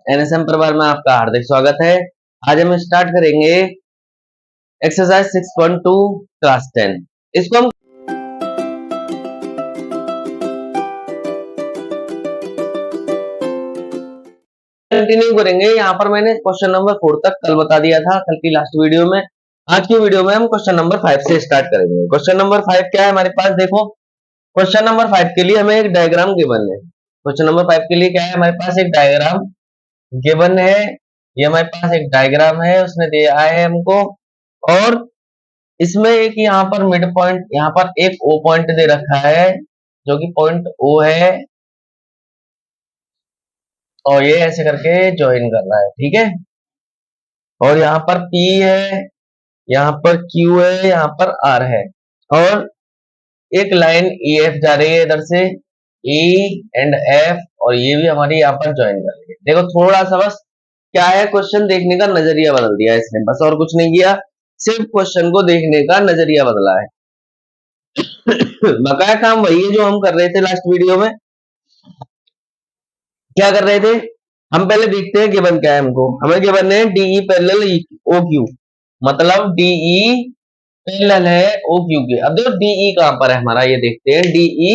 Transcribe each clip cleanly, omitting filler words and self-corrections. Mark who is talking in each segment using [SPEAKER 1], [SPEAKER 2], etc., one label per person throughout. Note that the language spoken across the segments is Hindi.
[SPEAKER 1] एनएसएम परिवार में आपका हार्दिक स्वागत है। आज हम स्टार्ट करेंगे एक्सरसाइज 6.2 क्लास 10। इसको हम कंटिन्यू करेंगे। यहाँ पर मैंने क्वेश्चन नंबर 4 तक कल बता दिया था, कल की लास्ट वीडियो में। आज की वीडियो में हम क्वेश्चन नंबर 5 से स्टार्ट करेंगे। क्वेश्चन नंबर 5 क्या है हमारे पास, देखो। क्वेश्चन नंबर 5 के लिए हमें एक डायग्राम गिवन है। क्वेश्चन नंबर 5 के लिए क्या है, हमारे पास एक डायग्राम गिवन है। ये हमारे पास एक डायग्राम है, उसने दिया है हमको, और इसमें एक यहाँ पर मिड पॉइंट, यहाँ पर एक ओ पॉइंट दे रखा है जो कि पॉइंट ओ है, और ये ऐसे करके ज्वाइन कर रहा है, ठीक है। और यहाँ पर P है, यहाँ पर Q है, यहाँ पर R है, और एक लाइन EF जा रही है इधर से, E एंड F, और ये भी हमारी यहाँ पर ज्वाइन कर रही है। देखो थोड़ा सा बस क्या है, क्वेश्चन देखने का नजरिया बदल दिया है इसने, बस और कुछ नहीं किया, सिर्फ क्वेश्चन को देखने का नजरिया बदला है। बकाया काम वही है जो हम कर रहे थे लास्ट वीडियो में। क्या कर रहे थे हम, पहले देखते हैं गिवन क्या है हमको। हमें गिवन है DE पैरेलल OQ, मतलब DE पैरेलल है OQ के। अब देखो DE कहां पर है हमारा, ये देखते हैं DE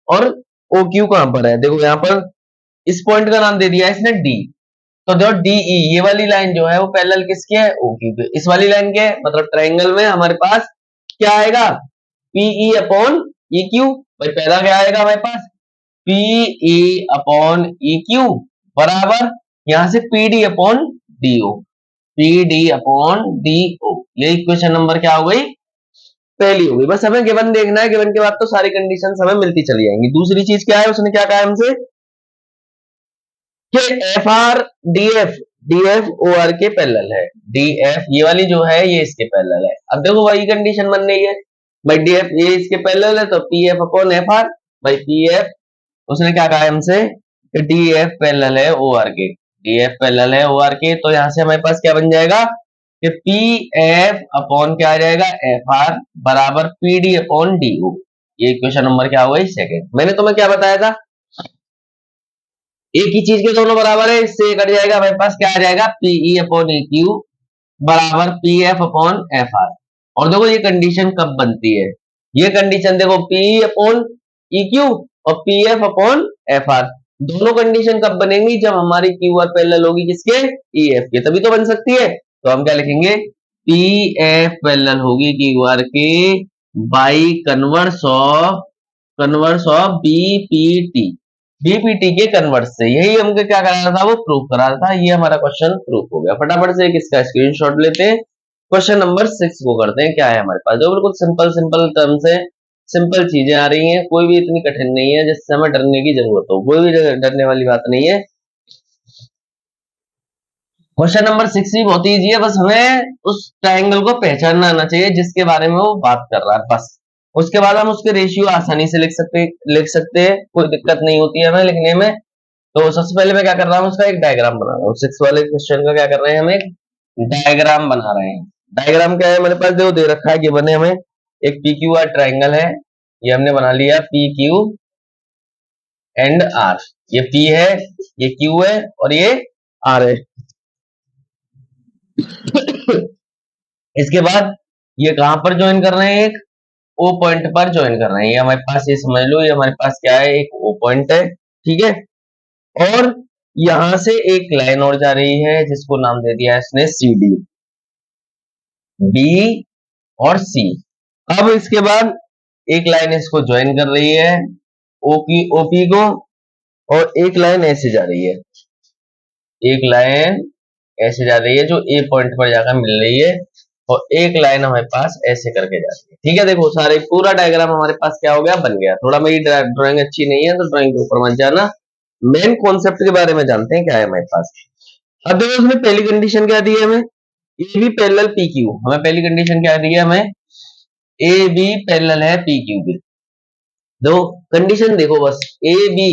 [SPEAKER 1] और OQ कहां पर है। देखो यहाँ पर इस पॉइंट का नाम दे दिया है इसने D। तो देखो DE ये वाली लाइन जो है वो पैरेलल किसके है, OQ के। इस वाली लाइन के मतलब ट्रायंगल में हमारे पास क्या आएगा, PE अपॉन EQ। भाई पहला क्या आएगा हमारे पास, PE अपॉन EQ बराबर यहां से PD upon DO, PD upon DO। ये इक्वेशन नंबर क्या हो गई, पहली हो गई। बस हमें गिवन देखना है, गिवन के बाद तो सारी कंडीशंस हमें मिलती चली जाएंगी। दूसरी चीज क्या है, उसने क्या कहा हमसे कि FR DF OR के पैरेलल है। DF ये वाली जो है ये इसके पैरेलल है। अब देखो वही कंडीशन बन रही है, भाई DF ये इसके पैरेलल है तो PF अपॉन FR। भाई PF उसने क्या कहा हमसे कि DF पैरेलल है OR के, DF पैरेलल है OR के। तो यहां से हमारे पास क्या बन जाएगा कि PF अपॉन क्या आ जाएगा FR बराबर PD अपॉन DO। ये इक्वेशन नंबर क्या हो गई, सेकंड। मैंने तुम्हें क्या बताया था, एक ही चीज के दोनों बराबर है, इससे कट जाएगा, हमारे पास क्या आ जाएगा PE अपॉन EQ बराबर PF अपॉन FR। और देखो ये कंडीशन कब बनती है, ये कंडीशन देखो PE अपॉन EQ और PF अपॉन FR, दोनों कंडीशन कब बनेंगी, जब हमारी QR पैरेलल होगी किसके, EF के, तभी तो बन सकती है। तो हम क्या लिखेंगे, PF पैरेलल होगी QR के by converse of BPT, BPT के कन्वर्ट से। यही हमको क्या कराना था, वो प्रूव कराना था। ये हमारा क्वेश्चन प्रूव हो गया। फटाफट से एक इसका स्क्रीनशॉट लेते हैं, क्वेश्चन नंबर 6 को करते हैं। क्या है हमारे पास, जो बिल्कुल सिंपल सिंपल टर्म्स है, सिंपल चीजें आ रही हैं, कोई भी इतनी कठिन नहीं है जिससे हमें डरने की जरूरत हो, कोई भी डरने वाली बात नहीं है। क्वेश्चन नंबर 6 भी बहुत ईजी है, बस हमें उस ट्रायंगल को पहचानना आना चाहिए जिसके बारे में वो बात कर रहा है, बस। उसके बाद हम उसके रेशियो आसानी से लिख सकते हैं, कोई दिक्कत नहीं होती है हमें लिखने में। तो सबसे पहले मैं क्या कर रहा हूँ, उसका एक डायग्राम बना रहा हूँ। 6 वाले क्वेश्चन का क्या कर रहे हैं, हम एक डायग्राम बना रहे हैं। डायग्राम क्या है हमारे पास, जो दे रखा है कि बने हमें एक PQR ट्रायंगल है, ये हमने बना लिया PQ एंड R। ये P है, ये Q है और ये R है। इसके बाद ये कहां पर ज्वाइन कर रहे हैं, एक O पॉइंट पर ज्वाइन कर रहे हैं। ये हमारे पास, ये समझ लो, ये हमारे पास क्या है, एक O पॉइंट है, ठीक है। और यहां से एक लाइन और जा रही है जिसको नाम दे दिया है इसने CD, B और C। अब इसके बाद एक लाइन इसको ज्वाइन कर रही है OP को, और एक लाइन ऐसे जा रही है, एक लाइन ऐसे जा रही है जो A पॉइंट पर जाकर मिल रही है, और एक लाइन हमारे पास ऐसे करके जा रही है, ठीक है। देखो सारे पूरा डायग्राम हमारे पास क्या हो गया, बन गया। थोड़ा मेरी ड्राइंग अच्छी नहीं है तो ड्राइंग के ऊपर मत जाना, मेन कॉन्सेप्ट के बारे में जानते हैं क्या है हमारे पास। अब देखो उसमें पहली कंडीशन क्या दी है हमें, ए बी पैरेलल PQ। हमें पहली कंडीशन क्या दी है, हमें AB पैरेलल है PQ के। दो कंडीशन देखो बस, AB।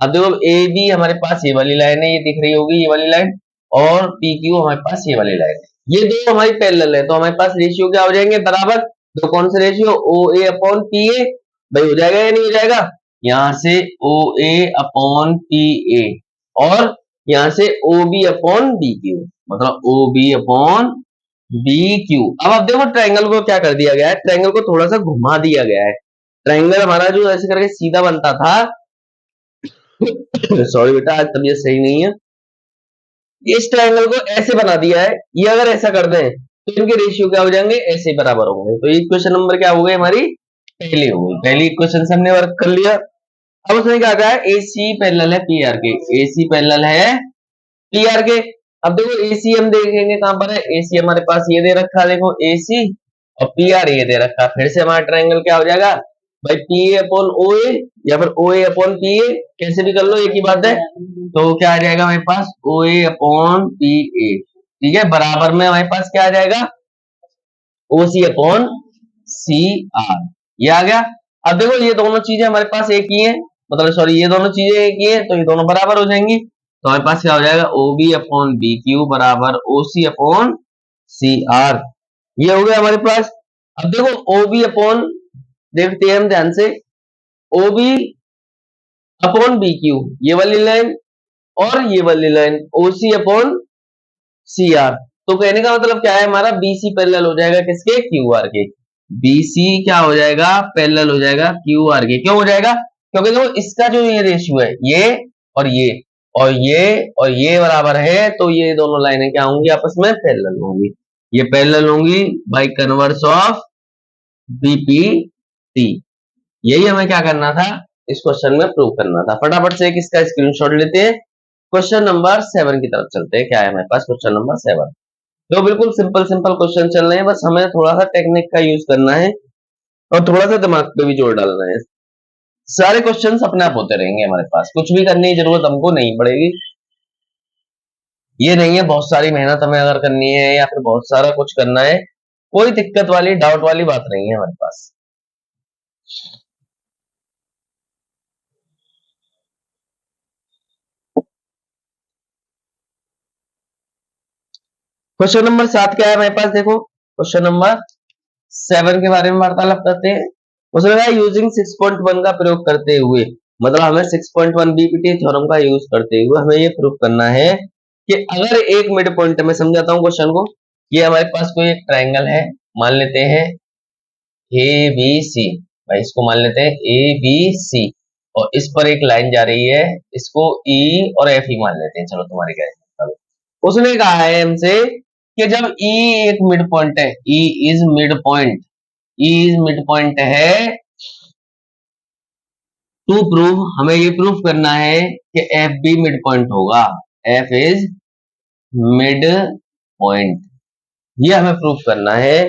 [SPEAKER 1] अब देखो AB हमारे पास ये वाली लाइन है, ये दिख रही होगी ये वाली लाइन, और PQ हमारे पास ये वाली लाइन है, ये दो हमारी पैरेलल है। तो हमारे पास रेशियो क्या हो जाएंगे, बराबर। तो कौन से रेशियो, OA अपॉन PA। भाई हो जाएगा या नहीं हो जाएगा, यहां से OA अपॉन PA, और यहाँ से O B upon B Q, मतलब O B upon B Q. अब देखो ट्रायंगल को क्या कर दिया गया है, ट्रायंगल को थोड़ा सा घुमा दिया गया है। ट्रायंगल हमारा जो ऐसे करके सीधा बनता था सॉरी बेटा आज तबीयत सही नहीं है, इस ट्रायंगल को ऐसे बना दिया है। ये अगर ऐसा कर दें तो इनके रेशियो क्या हो जाएंगे, ऐसे बराबर होंगे। तो इक्वेशन नंबर क्या हो गई हमारी, पहली हो गई। पहली इक्वेशन से हमने वर्क कर लिया। अब उसने क्या कहा है, AC पैरेलल है PR के, AC पैरेलल है PR के। अब देखो AC हम देखेंगे कहां पर है, AC हमारे पास ये दे रखा है, देखो AC और PR ये दे रखा है। फिर से हमारा ट्रायंगल क्या हो जाएगा भाई, PA अपॉन OA या फिर OA अपॉन PA, कैसे भी कर लो एक ही बात है। तो क्या आ जाएगा हमारे पास, OA अपॉन PA, ठीक है, बराबर में हमारे पास क्या आ जाएगा, OC अपॉन CR, ये आ गया। अब देखो ये दोनों चीजें हमारे पास एक ही है, मतलब सॉरी ये दोनों चीजें एक ही है, तो ये दोनों बराबर हो जाएंगी। तो हमारे पास क्या हो जाएगा, OB अपॉन BQ बराबर OC अपॉन CR, ये हो गया हमारे पास। अब देखो OB अपॉन, देखते हैं हम ध्यान से, OB अपॉन BQ ये वाली लाइन और ये वाली लाइन OC अपॉन CR, तो कहने का मतलब क्या है, हमारा BC पैरेलल हो जाएगा किसके, QR के। BC क्या हो जाएगा, पैरेलल हो जाएगा QR के। क्यों हो जाएगा, क्योंकि देखो इसका जो ये रेशियो है, ये और ये और ये और ये बराबर है, तो ये दोनों लाइनें क्या होंगी, आपस में पैरेलल होंगी। ये पैरेलल होंगी बाय कन्वर्स ऑफ BPT। यही हमें क्या करना था, इस क्वेश्चन में प्रूव करना था। फटाफट से एक इसका स्क्रीनशॉट लेते हैं, क्वेश्चन नंबर 7 की तरफ चलते हैं। क्या है हमारे पास क्वेश्चन नंबर 7, तो बिल्कुल सिंपल सिंपल क्वेश्चन चल रहे हैं, बस हमें थोड़ा सा टेक्निक का यूज करना है और थोड़ा सा दिमाग पे भी जोर डालना है। सारे क्वेश्चंस अपने आप होते रहेंगे हमारे पास, कुछ भी करने की जरूरत हमको नहीं पड़ेगी। ये नहीं है बहुत सारी मेहनत हमें अगर करनी है या फिर बहुत सारा कुछ करना है, कोई दिक्कत वाली डाउट वाली बात नहीं है हमारे पास। क्वेश्चन नंबर 7 क्या है हमारे पास, देखो क्वेश्चन नंबर 7 के बारे में वार्तालाप करते हैं। उसने कहा यूजिंग 6.1 का प्रयोग करते हुए, मतलब हमें 6.1 बीपीटी थ्योरम का यूज करते हुए हमें ये प्रूव करना है कि अगर एक मिड पॉइंट में, समझाता हूं क्वेश्चन को, ये हमारे पास कोई एक ट्रायंगल है, मान लेते हैं ए बी सी, भाई इसको मान लेते हैं ए बी सी, और इस पर एक लाइन जा रही है, इसको ई और एफ ही मान लेते हैं, चलो तुम्हारे क्या है। उसने कहा है हमसे कि जब ई एक मिड पॉइंट है, E is mid point, E is mid point है, टू प्रूव हमें ये प्रूफ करना है कि एफ भी मिड पॉइंट होगा, एफ इज मिड पॉइंट। ये हमें प्रूफ करना है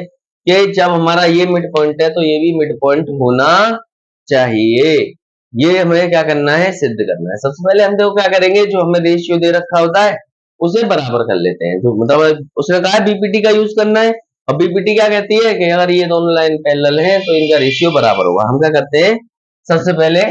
[SPEAKER 1] कि जब हमारा ये मिड पॉइंट है तो ये भी मिड पॉइंट होना चाहिए। ये हमें क्या करना है, सिद्ध करना है। सबसे पहले हम देखो क्या करेंगे, जो हमें रेशियो दे रखा होता है उसे बराबर कर लेते हैं। जो मतलब उसने कहा है बीपीटी का यूज करना है, और बीपीटी क्या कहती है कि अगर ये दोनों लाइन पैरेलल है तो इनका रेशियो बराबर होगा। हम क्या करते हैं, सबसे पहले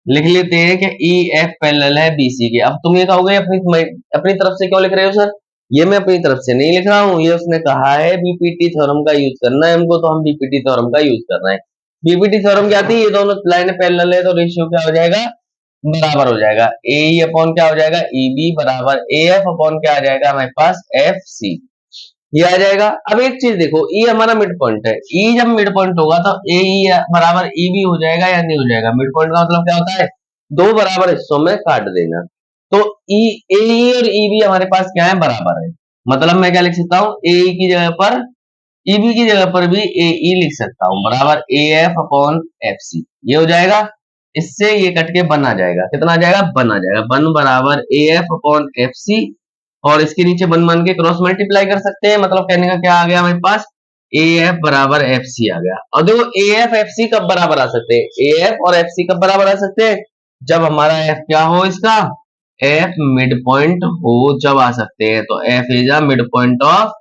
[SPEAKER 1] लिख लेते हैं कि ई एफ पैरेलल है बीसी के। अब तुम ये कहोगे अपनी तरफ से क्यों लिख रहे हो सर, ये मैं अपनी तरफ से नहीं लिख रहा हूं, ये उसने कहा है बीपीटी थ्योरम का यूज करना है हमको, तो हम बीपीटी थ्योरम का यूज कर रहे हैं। बीपीटी थ्योरम क्या थी, ये दोनों लाइनें पैरेलल है तो रेशियो क्या हो जाएगा, बराबर हो जाएगा। ए ई अपॉन क्या हो जाएगा, ई बी बराबर ए एफ अपॉन क्या आ जाएगा हमारे पास, एफ सी, ये आ जाएगा। अब एक चीज देखो, ई हमारा मिड पॉइंट है, ई जब मिड पॉइंट होगा तो ए ई बराबर ई भी हो जाएगा या नहीं हो जाएगा। मिड पॉइंट का मतलब क्या होता है, दो बराबर हिस्सों में काट देना। तो ई ए ई और ई बी हमारे पास क्या है, बराबर है। मतलब मैं क्या लिख सकता हूँ, ए ई की जगह पर ई बी की जगह पर भी ए ई लिख सकता हूँ, बराबर A F upon F C, ये हो जाएगा। इससे ये कट के बन आ जाएगा, कितना आ जाएगा, बन आ जाएगा, बन बराबर A F upon F C, और इसके नीचे बन मान के क्रॉस मल्टीप्लाई कर सकते हैं। मतलब कहने का क्या आ गया हमारे पास, ए एफ बराबर एफ सी आ गया। और देखो ए एफ एफ सी कब बराबर आ सकते हैं, ए एफ और एफ सी कब बराबर आ सकते हैं, जब हमारा एफ क्या हो, इसका एफ मिड पॉइंट हो, जब आ सकते हैं। तो F is a mid point of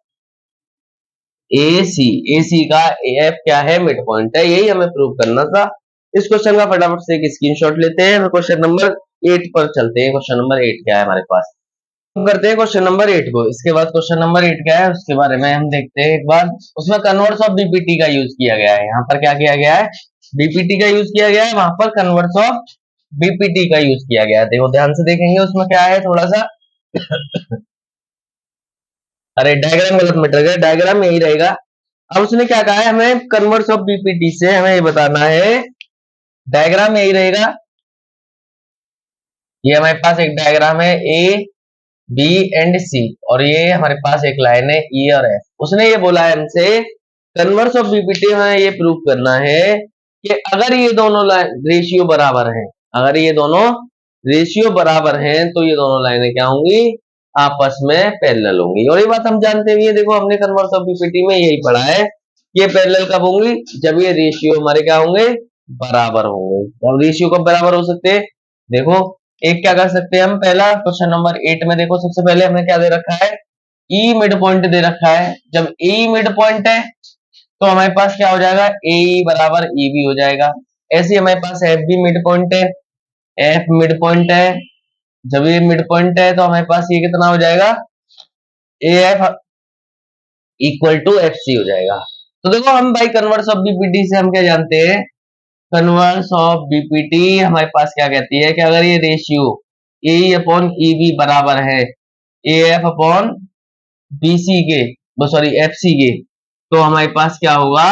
[SPEAKER 1] A C, A C का एफ क्या है, मिड पॉइंट है। यही हमें प्रूव करना था। इस क्वेश्चन का फटाफट से एक स्क्रीनशॉट लेते हैं, क्वेश्चन नंबर 8 पर चलते हैं। क्वेश्चन नंबर 8 क्या है हमारे पास, करते हैं क्वेश्चन नंबर 8 को। इसके बाद क्वेश्चन नंबर 8 क्या है उसके बारे में हम देखते हैं एक बार। उसमें कन्वर्स ऑफ बीपीटी का यूज किया गया है। यहाँ पर क्या किया गया है, बीपीटी का यूज किया गया है, वहां पर कन्वर्स ऑफ बीपीटी का यूज किया गया है। देखो ध्यान से देखेंगे उसमें क्या है, थोड़ा सा अरे डायग्राम गलत मिट गया, डायग्राम यही रहेगा। अब उसने क्या कहा है, हमें कन्वर्स ऑफ बीपीटी से हमें ये बताना है, डायग्राम यही रहेगा। ये हमारे पास एक डायग्राम है ए बी एंड सी, और ये हमारे पास एक लाइन है ई और एफ। उसने ये बोला है हमसे कन्वर्स ऑफ बीपीटी में ये प्रूव करना है कि अगर ये दोनों रेशियो बराबर हैं, अगर ये दोनों रेशियो बराबर हैं तो ये दोनों लाइनें क्या होंगी, आपस में पैरेलल होंगी। और ये बात हम जानते भी हैं, देखो हमने कन्वर्स ऑफ बीपीटी में यही पढ़ा है, ये पैरेलल कब होंगी, जब ये रेशियो हमारे क्या होंगे, बराबर होंगे। अब रेशियो कब बराबर हो सकते हैं, देखो एक क्या कर सकते हैं हम, पहला क्वेश्चन नंबर 8 में देखो सबसे पहले हमें क्या दे रखा है, ई मिड पॉइंट दे रखा है। जब ई मिड पॉइंट है तो हमारे पास क्या हो जाएगा, ए बराबर ई भी हो जाएगा। ऐसे ही हमारे पास एफ भी मिड पॉइंट है, एफ मिड पॉइंट है, जब ये मिड पॉइंट है तो हमारे पास ये कितना हो जाएगा, A F equal to F C हो जाएगा। तो देखो हम भाई कन्वर्स ऑफ बीपीटी से हम क्या जानते हैं, कन्वर्स ऑफ बीपीटी हमारे पास क्या कहती है कि अगर ये ratio A upon E B बराबर है A F upon B C के, सॉरी एफ सी के, तो हमारे पास क्या होगा,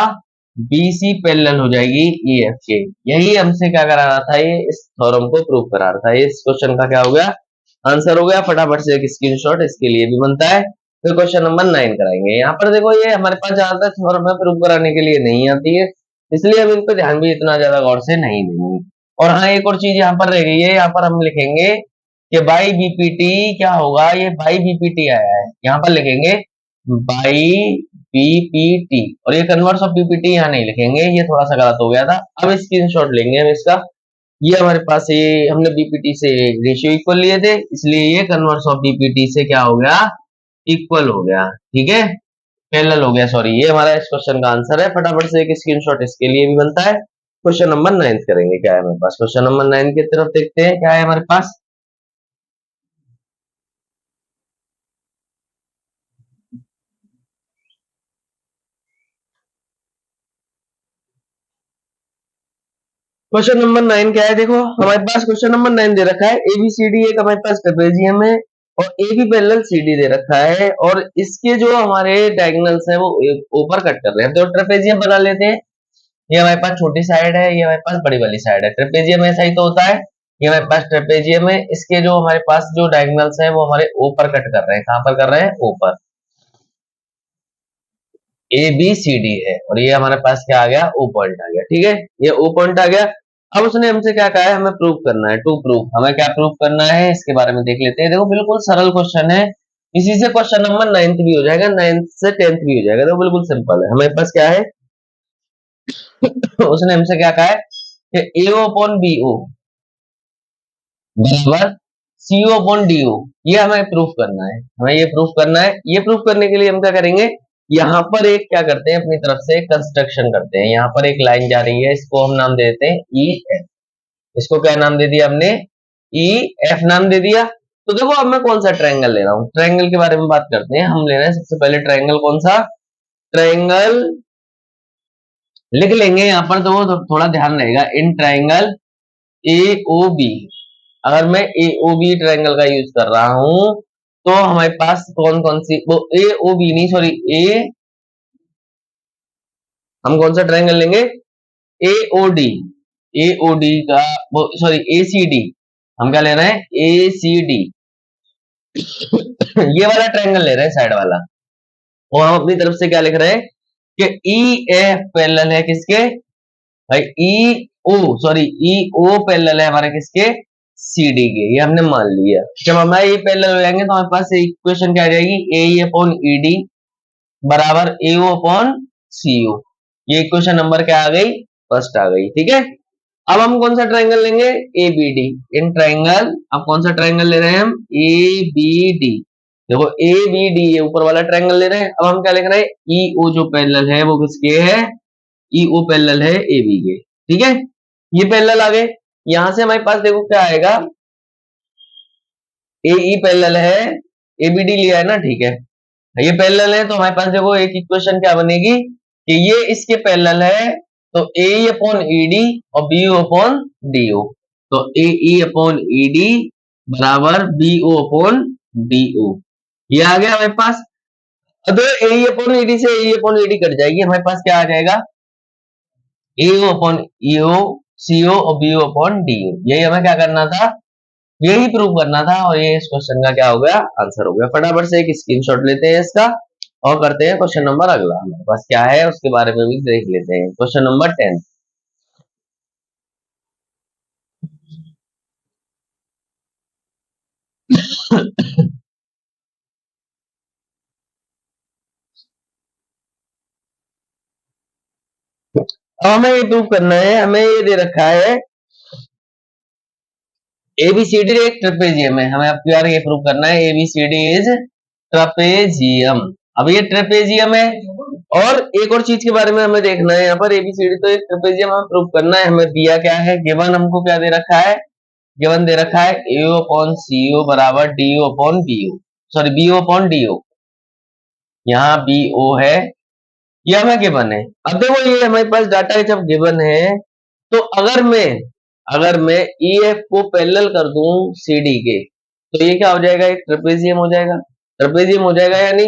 [SPEAKER 1] बी सी पैरेलल हो जाएगी ई एफ के। यही हमसे क्या करा रहा था, ये इस थ्योरम को प्रूव करा रहा था। ये इस क्वेश्चन का क्या हो गया, आंसर हो गया। फटाफट से एक स्क्रीनशॉट इसके लिए भी बनता है। फिर क्वेश्चन नंबर 9 कराएंगे। यहाँ पर देखो ये हमारे पास ज्यादातर थ्योरम में प्रूव कराने के लिए नहीं आती है, इसलिए हम इन पर ध्यान भी इतना ज्यादा गौर से नहीं देंगे। और हाँ एक और चीज यहाँ पर रह गई है, यहाँ पर हम लिखेंगे कि बाई बीपीटी क्या होगा, ये बाई बीपीटी आया है, यहाँ पर लिखेंगे बाई बीपीटी, और ये कन्वर्स ऑफ बीपीटी यहाँ नहीं लिखेंगे, ये थोड़ा सा गलत हो गया था। अब स्क्रीनशॉट लेंगे हम इसका, ये हमारे पास ये हमने बीपीटी से रेशियो इक्वल लिए थे, इसलिए ये कन्वर्स ऑफ बीपीटी से क्या हो गया, इक्वल हो गया, ठीक है, पैरेलल हो गया, सॉरी। ये हमारा इस क्वेश्चन का आंसर है। फटाफट से एक स्क्रीनशॉट इसके लिए भी बनता है। क्वेश्चन नंबर 9 करेंगे, क्या है हमारे पास, क्वेश्चन नंबर 9 की तरफ देखते हैं क्या है हमारे पास। क्वेश्चन नंबर 9 क्या है, देखो हमारे पास क्वेश्चन नंबर 9 दे रखा है, एबीसीडी एक हमारे पास ट्रेपेजियम है और ए बी पैरेलल सीडी दे रखा है, और इसके जो हमारे डायगोनल्स हैं वो ऊपर कट कर रहे हैं। तो ट्रेपेजियम बना लेते हैं। ये हमारे पास छोटी साइड है, ये हमारे पास बड़ी वाली साइड है। ट्रेपेजियम ऐसा ही तो होता है, ये हमारे पास ट्रेपेजियम है, इसके जो हमारे पास जो डायगोनल्स हैं वो हमारे ऊपर कट कर रहे हैं। कहां पर कर रहे हैं, ऊपर। ए बी सी डी है और ये हमारे पास क्या आ गया, ओ पॉइंट आ गया, ठीक है, ये ओ पॉइंट आ गया। अब उसने हमसे क्या कहा है, हमें प्रूव करना है, टू प्रूव, हमें क्या प्रूव करना है इसके बारे में देख लेते हैं। देखो बिल्कुल सरल क्वेश्चन है, इसी से क्वेश्चन नंबर 9 भी हो जाएगा, 9 से 10 भी हो जाएगा। तो बिल्कुल सिंपल है। हमारे पास क्या है उसने हमसे क्या कहा है कि एओ अपॉन बीओ बराबर सीओ अपॉन डीओ, ये हमें प्रूफ करना है, हमें ये प्रूफ करना है। ये प्रूफ करने के लिए हम क्या करेंगे, यहाँ पर एक क्या करते हैं, अपनी तरफ से कंस्ट्रक्शन करते हैं। यहाँ पर एक लाइन जा रही है, इसको हम नाम दे देते हैं ई एफ। इसको क्या नाम दे दिया हमने, ई एफ नाम दे दिया। तो देखो अब मैं कौन सा ट्रायंगल ले रहा हूँ, ट्रायंगल के बारे में बात करते हैं। हम ले रहे हैं सबसे पहले ट्रायंगल, कौन सा ट्रायंगल लिख लेंगे यहाँ पर, तो वो थोड़ा ध्यान रहेगा। In triangle A O B, अगर मैं ए ओ बी ट्रायंगल का यूज कर रहा हूं तो हमारे पास कौन कौन सी, वो ए ओ बी नहीं, सॉरी ए, हम कौन सा ट्रायंगल लेंगे, ए ओ डी, ए ओ डी का वो, सॉरी ए सी डी, हम क्या ले रहे हैं, ए सी डी ये वाला ट्रायंगल ले रहे हैं, साइड वाला। और हम अपनी तरफ से क्या लिख रहे हैं कि ई एफ पैरेलल है किसके, भाई ई ओ, सॉरी ई ओ पैरेलल है हमारे किसके, सी डी के। ये हमने मान लिया। जब हमारे ये पैरेलल हो जाएंगे तो हमारे पास इक्वेशन क्या आ जाएगी, ए अपॉन ई डी बराबर ए ओ अपॉन सी ओ। ये इक्वेशन नंबर क्या आ गई, फर्स्ट आ गई, ठीक है। अब हम कौन सा ट्रायंगल लेंगे, ए बी डी। इन ट्रायंगल अब कौन सा ट्रायंगल ले रहे हैं हम, ए बी डी। देखो ए बी डी ये ऊपर वाला ट्रायंगल ले रहे हैं। अब हम क्या लिख रहे हैं, ई ओ जो पैरेलल है वो किसके है, ई ओ पैरेलल है ए बी के, ठीक है। ये पैरेलल आ गए। यहां से हमारे पास देखो क्या आएगा, ए ई पैरेलल है, ए बी डी लिया है ना, ठीक है। ये पैरेलल है तो हमारे पास देखो एक इक्वेशन क्या बनेगी कि ये इसके पैरेलल है, तो ए अपॉन ई डी और B O upon D O. तो A E upon E D बराबर बी ओ अपॉन DO, ये आ गया हमारे पास। अब AE अपॉन AD से AE अपॉन AD कट जाएगी, हमारे पास क्या आ जाएगा, AO अपॉन EO, CO और BO अपॉन DO। यही हमें क्या करना था, यही प्रूव करना था, और ये इस क्वेश्चन का क्या हो गया, आंसर हो गया। फटाफट से एक स्क्रीनशॉट लेते हैं इसका और करते हैं क्वेश्चन नंबर अगला। हमारे पास क्या है उसके बारे में भी देख लेते हैं। Question number 10। अब हमें ये प्रूव करना है, हमें ये दे रखा है ABCD एक ट्रेपेजियम है, हमें अब यार ये प्रूव करना है ABCD इज ट्रेपेजियम। अब ये ट्रेपेजियम है, और एक और चीज के बारे में हमें देखना है, यहाँ पर ABCD तो एक ट्रेपेजियम हमें प्रूव करना है। हमें दिया क्या है, गिवन हमको क्या दे रखा है, गिवन दे रखा है AO अपॉन CO बराबर DO upon BO, sorry BO upon DO। यहाँ BO है, ये हमें गिवन है। अब देखो ये हमारे पास डाटा जब गिवन है, तो अगर मैं EF को पैरेलल कर दूं CD के, तो ये क्या हो जाएगा, एक ट्रेपेजियम हो जाएगा। ट्रेपेजियम हो जाएगा यानी,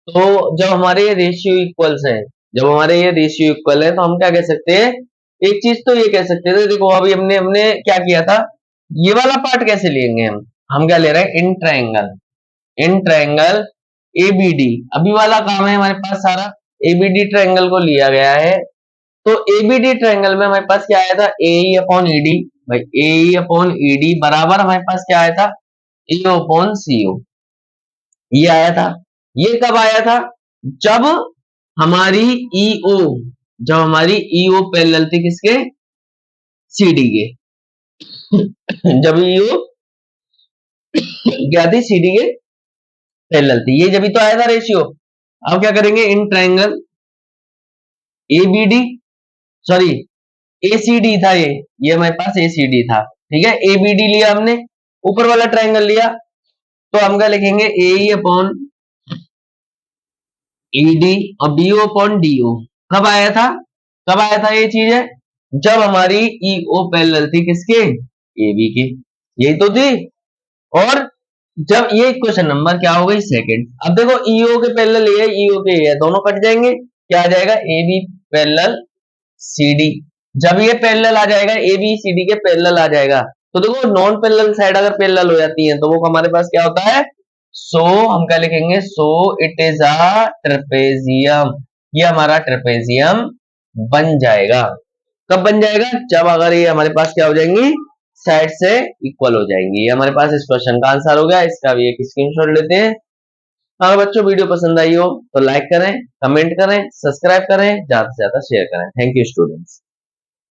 [SPEAKER 1] तो जब हमारे ये रेशियो इक्वल्स हैं, जब हमारे ये रेशियो इक्वल है, तो हम क्या कह सकते हैं, एक चीज तो ये कह सकते थे, देखो अभी हमने हमने क्या किया था, ये वाला पार्ट कैसे लेंगे हम क्या ले रहे हैं, इन ट्रायंगल ABD। अभी वाला काम है हमारे पास सारा, ABD ट्रायंगल को लिया गया है। तो ABD ट्रायंगल में हमारे पास क्या आया था, AE अपॉन ED, भाई AE अपॉन ED बराबर हमारे पास क्या आया था, EO अपॉन CO, ये आया था। ये कब आया था, जब हमारी EO, जब हमारी EO पैरेलल थी किसके, CD के। जब EO क्या थी, CD के पैरेलल थी, ये जब तो आया था रेशियो। अब क्या करेंगे, in triangle ABD, sorry ACD था, ये हमारे पास ACD था, ठीक है। ABD लिया हमने, ऊपर वाला ट्रायंगल लिया, तो हम क्या लिखेंगे, AE अपॉन ED और BO अपॉन DO। कब आया था, कब आया था ये चीज है, जब हमारी EO पैरेलल थी किसके, AB के, यही तो थी। और जब ये क्वेश्चन नंबर क्या हो गई, सेकंड। अब देखो EO के पैरेलल ये है, EO के ये है, दोनों कट जाएंगे, क्या आ जाएगा, AB पैरेलल CD। जब ये पैरेलल आ जाएगा, AB CD के पैरेलल आ जाएगा, तो देखो नॉन पैरेलल साइड अगर पैरेलल हो जाती है, तो वो हमारे पास क्या होता है, सो हम क्या लिखेंगे, so it is a trapezium. ये हमारा ट्रेपेजियम बन जाएगा। कब बन जाएगा, जब अगर ये हमारे पास क्या हो जाएंगी, साइड से इक्वल हो जाएंगी। ये हमारे पास इस क्वेश्चन का आंसर हो गया। इसका भी एक स्क्रीनशॉट लेते हैं। अगर बच्चों वीडियो पसंद आई हो तो लाइक करें, कमेंट करें, सब्सक्राइब करें, ज्यादा से ज्यादा शेयर करें। Thank you students.